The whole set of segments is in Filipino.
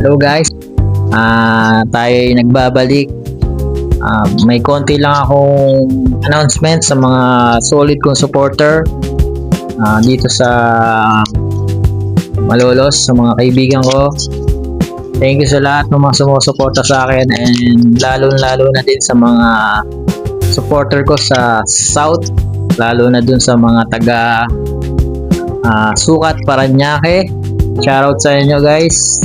Hello guys, tayo nagbabalik. May konti lang akong announcement sa mga solid kong supporter dito sa Malolos, sa mga kaibigan ko. Thank you sa lahat ng mga sumusuporta sa akin, and lalo na din sa mga supporter ko sa South, lalo na dun sa mga taga Sukat, Parañaque. Shoutout sa inyo guys.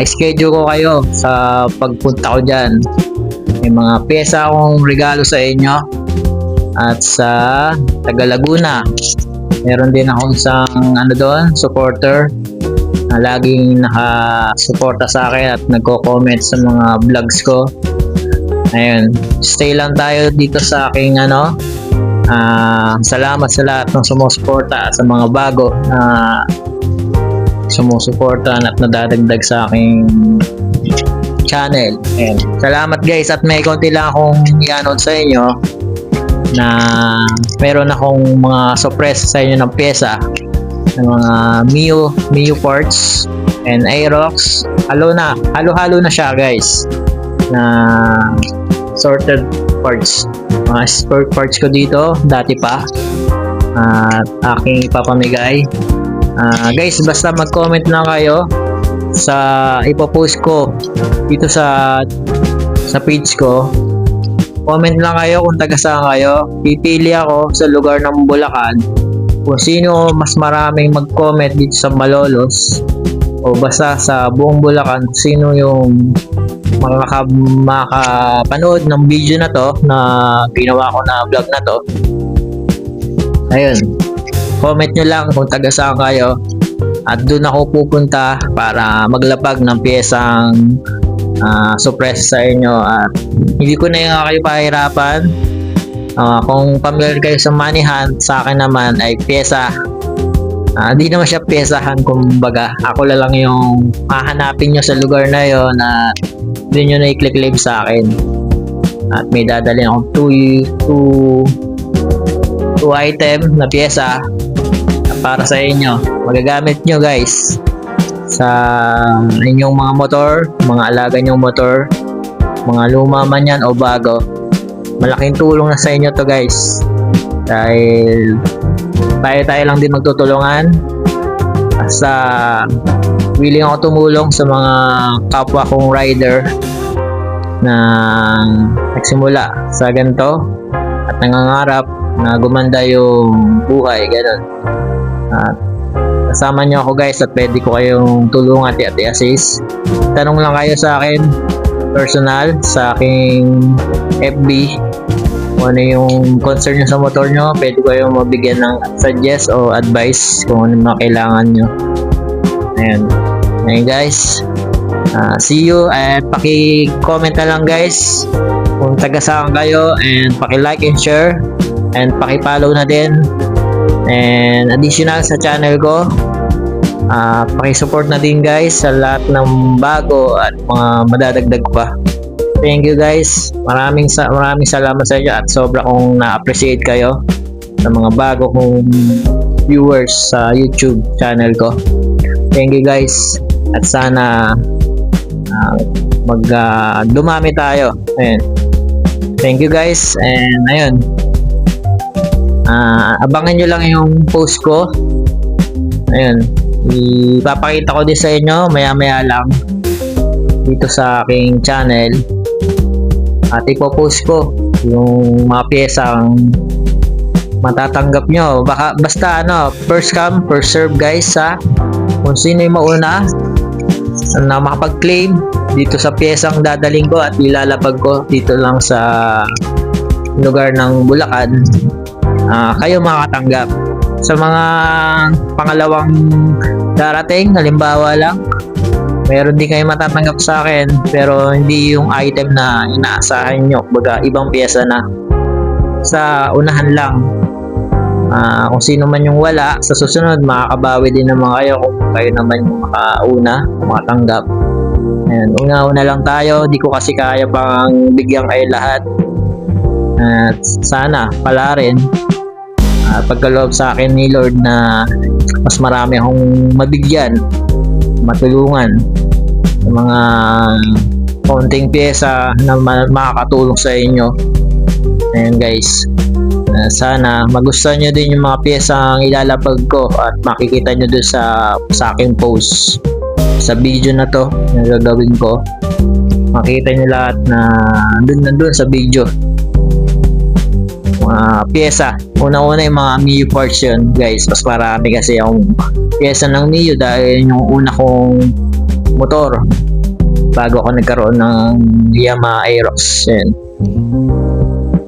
Schedule ko kayo sa pagpunta ko dyan. May mga pyesa akong regalo sa inyo. At sa taga Laguna, meron din akong isang supporter na laging nakasuporta sa akin at nagko-comment sa mga vlogs ko. Ayun, stay lang tayo dito sa aking salamat sa lahat ng sumusuporta, sa mga bago na sumusuporta at nadadagdag sa aking channel. Ayan. Salamat guys, at may konti lang akong i-announce sa inyo na meron akong mga surprise sa inyo ng pyesa ng mga Mio parts and Aerox. Halo na siya guys, na sorted parts. Mga spare parts ko dito dati pa at aking ipapamigay. Guys, basta mag-comment lang kayo sa ipopost ko dito sa page ko. Comment lang kayo kung taga saan kayo. Pipili ako sa lugar ng Bulacan kung sino mas maraming mag-comment dito sa Malolos o basta sa buong Bulacan, sino yung makapanood ng video na to, na ginawa ko na vlog na to. Ayun, comment nyo lang kung taga saan kayo at doon ako pupunta para maglapag ng piyesang surprise sa inyo. At hindi ko na yung kayo pahirapan. Kung familiar kayo sa money hunt, sa akin naman ay pyesa. Hindi naman siya pyesahan, kumbaga ako lang yung hahanapin nyo sa lugar na yon na doon nyo na i-click live sa akin. At may dadalhin akong 2 item na pyesa para sa inyo. Magagamit nyo guys sa inyong mga motor, mga alaga nyong motor, mga luma man yan o bago. Malaking tulong na sa inyo to guys, dahil tayo lang din magtutulungan. Sa willing ako tumulong sa mga kapwa kong rider na nagsimula sa ganito at nangangarap na gumanda yung buhay, ganun. At kasama nyo ako guys, at pwede ko kayong tulungan at i-assist. Tanong lang kayo sa akin personal sa aking FB kung ano yung concern nyo sa motor nyo. Pwede ko kayong mabigyan ng suggest o advice kung ano mga kailangan nyo. Ayan guys, see you, and paki-comment na lang guys kung taga saan kayo, and paki-like and share, and paki-follow na din, and additional sa channel ko. Paki-support na din guys sa lahat ng bago at mga madadagdag pa. Thank you guys, maraming salamat sa inyo, at sobra kong na-appreciate kayo sa mga bago kong viewers sa YouTube channel ko. Thank you guys, at sana dumami tayo. Ayan. Thank you guys, and ayun, abangan nyo lang yung post ko. Ayun, ipapakita ko din sa inyo maya lang dito sa aking channel, at ipopost ko yung mga pyesang matatanggap nyo. Basta first come first serve guys, kung sino yung mauna na makapag-claim dito sa pyesang dadaling ko at ilalapag ko dito lang sa lugar ng Bulacan, kayo makakatanggap. Sa mga pangalawang darating, halimbawa lang, meron din kayo matatanggap sa akin, pero hindi yung item na inaasahan nyo, baga ibang pyesa na. Sa unahan lang, kung sino man yung wala, sa susunod makakabawi din naman kayo kung kayo naman yung makauna, makatanggap. Ayan, una lang tayo, di ko kasi kaya pang bigyan kayo lahat. At sana pala rin pagkaloob sa akin ni Lord na mas marami akong mabigyan, matulungan. sa mga konting pyesa na makakatulong sa inyo. Ayan guys, sana magustuhan nyo din yung mga pyesa ang ilalapag ko at makikita nyo dun sa aking post sa video na to na gagawin ko. Makita nyo lahat na nandun sa video, mga pyesa. Una-una yung mga Mio parts yun guys, mas marami kasi yung pyesa ng Mio dahil yung una kong motor bago ako nagkaroon ng Yamaha Aerox. Yan,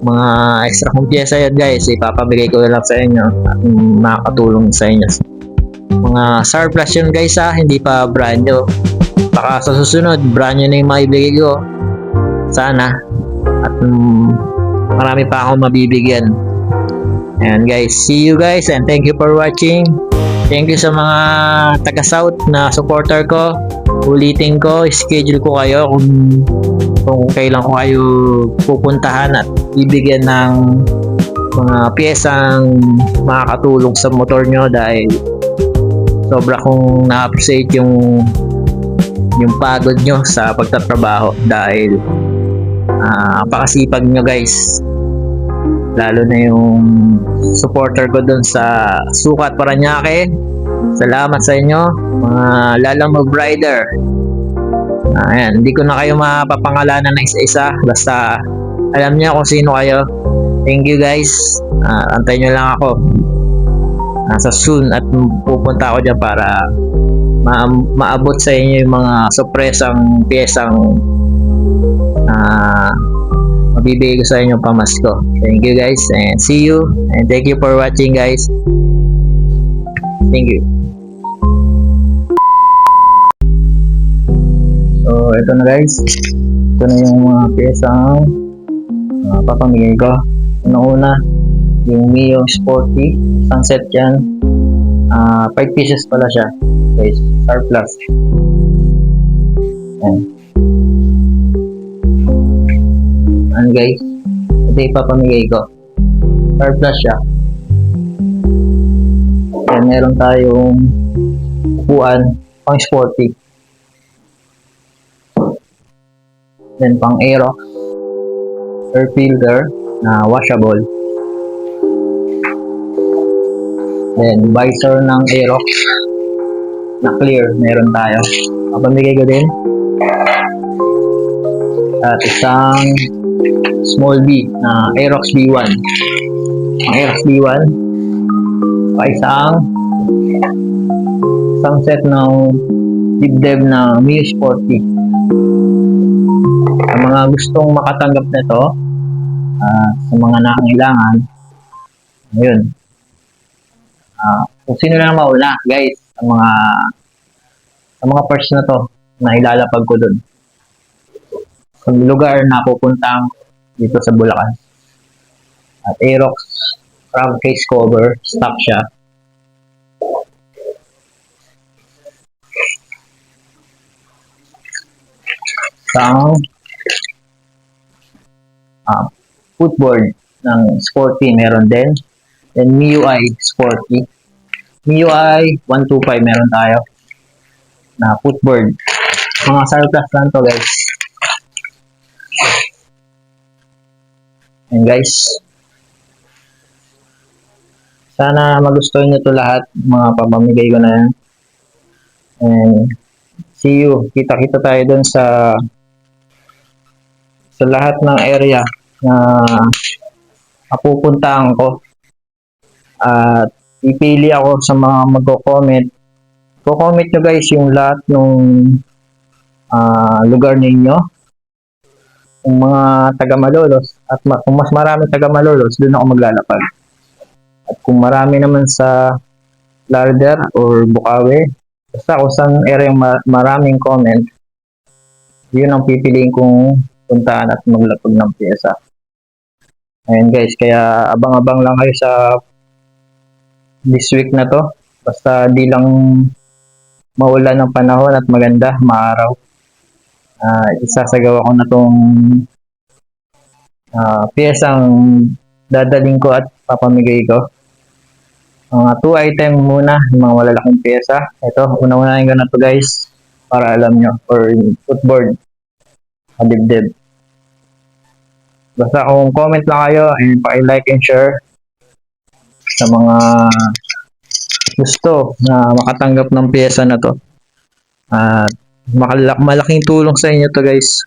mga extra kong pyesa yun guys, ipapabigay ko lang sa inyo at makakatulong sa inyo. Mga surplus yun guys hindi pa brand new. Baka sa susunod brand new na yung maibigay ko sana, at marami pa akong mabibigyan. Ayan guys, see you guys and thank you for watching. Thank you sa mga taga South na supporter ko. Ulitin ko, schedule ko kayo kung kailan ko kayo pupuntahan at bibigyan ng mga piyesang makakatulong sa motor nyo, dahil sobra kong na-appreciate yung pagod nyo sa pagtatrabaho, dahil pakasipag nyo guys, lalo na yung supporter ko dun sa Sukat Paranaque. Salamat sa inyo mga Lalamove Rider. Ayan, hindi ko na kayo mapapangalanan na isa-isa, basta alam niyo kung sino kayo. Thank you guys. Antayin nyo lang ako sa soon at pupunta ako dyan para maabot sa inyo yung mga sorpresang piyesang mabibigay ko sa inyo pamasko. Thank you guys and see you, and thank you for watching guys. Thank you. So ito na guys, ito na yung mga piyesang papamigay ko. Una yung Mio Sporty Sunset yan, 5 pieces pala siya guys, surplus. Ayan guys, ito ipapamigay ko, surplus siya. Ayan, meron tayong upuan pang sporty, then pang Aerox air filter na washable, then visor ng Aerox na clear meron tayo, papamigay ko din. At isang small B na Aerox B1, ang Aerox B1, pa isang set ng dibdib na Mio Sporty. Sa mga gustong makatanggap nito, sa mga nangangailangan, ayun, kung sino lang mauna guys, sa mga parts na to na ilalapag ko dun sa lugar na pupuntang dito sa Bulacan. At Aerox front case cover, stock siya. Isang footboard ng Sporty meron din. Then MIUI Sporty, MIUI 125 meron tayo na footboard. Mga surplus lang to guys. And guys, sana magustuhan nyo to lahat, mga pamamigay ko na yan. And see you, kita-kita tayo dun sa lahat ng area na mapupuntahan ko. At ipili ako sa mga magko-comment. Ko-comment nyo guys yung lahat ng lugar ninyo. Kung mga taga Malolos, at kung mas marami taga Malolos, doon ako maglalapag. At kung marami naman sa Larder or Bukawi, basta kung saan area yung maraming comment, yun ang pipiliin kong puntaan at maglapag ng pyesa. Ayan guys, kaya abang-abang lang kayo sa this week na to. Basta di lang maulan ng panahon at maganda, maaraw. Isasagawa ko na tong piyesang dadaling ko at papamigay ko. Mga 2 item muna, yung mga malalaking pyesa. Ito, una-unahin ko na to guys. para alam nyo, or footboard, kadibdib. Basta kung comment lang kayo, and paki-like and share sa mga gusto na makatanggap ng pyesa na to. At malaking tulong sa inyo to guys,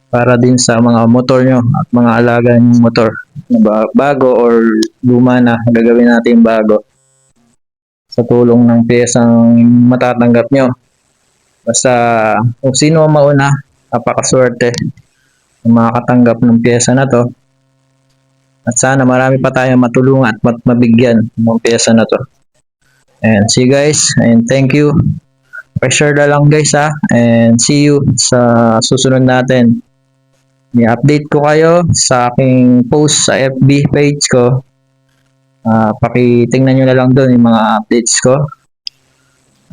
para din sa mga motor nyo at mga alaga ng motor na bago or luma na, gagawin natin bago sa tulong ng pyesang matatanggap nyo. Basta kung sino ang mauna, napakaswerte na makakatanggap ng pyesa na to. At sana marami pa tayong matulungan at mabigyan ng pyesa na to. And see you guys, and thank you. Pa-share na lang guys ha, and see you sa susunod natin. I-update ko kayo sa aking post sa FB page ko. Pakitingnan nyo na lang doon yung mga updates ko.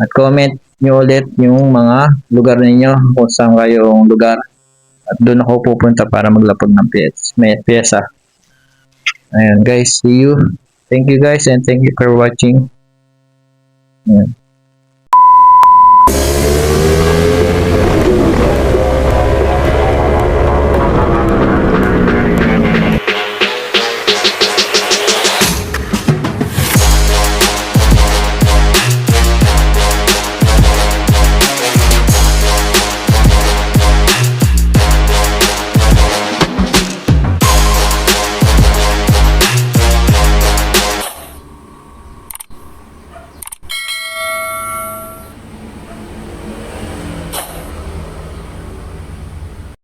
At comment nyo ulit yung mga lugar ninyo, kung saan kayong lugar. At doon ako pupunta para maglapag ng pyesa. Ayun guys, see you. Thank you guys, and thank you for watching. Ayan.